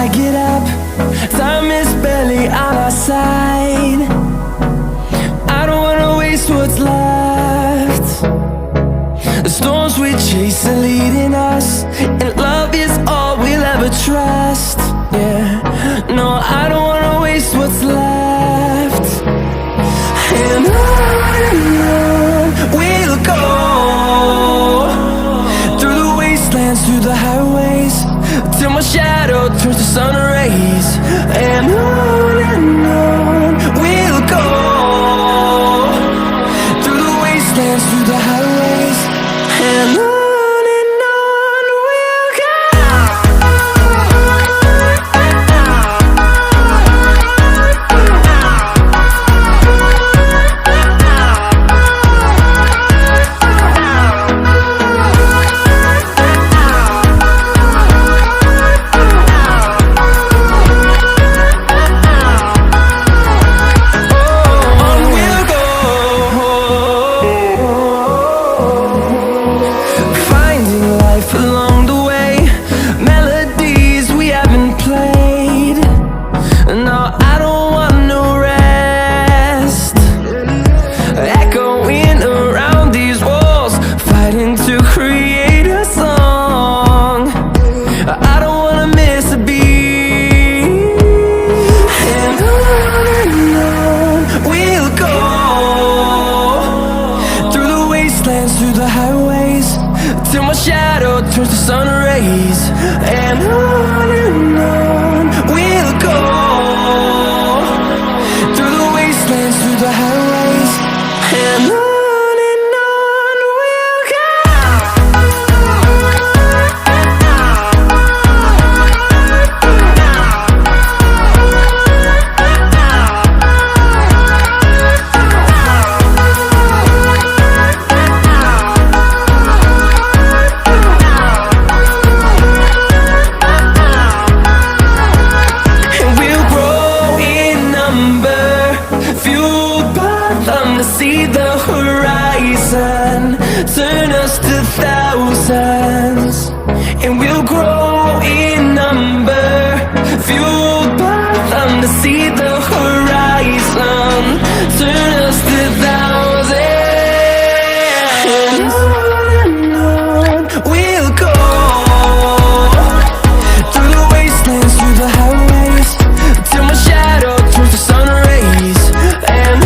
I get up, time is barely on our side. I don't wanna waste what's left. The storms we chase are leading us, and love is all we'll ever trust. Yeah, no, I don't wanna waste what's left. And on we'll go, through the wastelands, through the highways, till my shadow turns to sun rays. And on we'll go, through the wastelands, through the highways, and on we'll go. Through the highways, till my shadow turns to sun rays. And on we'll go, through the wastelands, through the highways, and on we'll go. See the horizon turn us to thousands, and we'll grow in number, fueled by them. To see the horizon turn us to thousands, and on we'll go, through the wastelands, through the highways, till my shadow turns to sun rays. And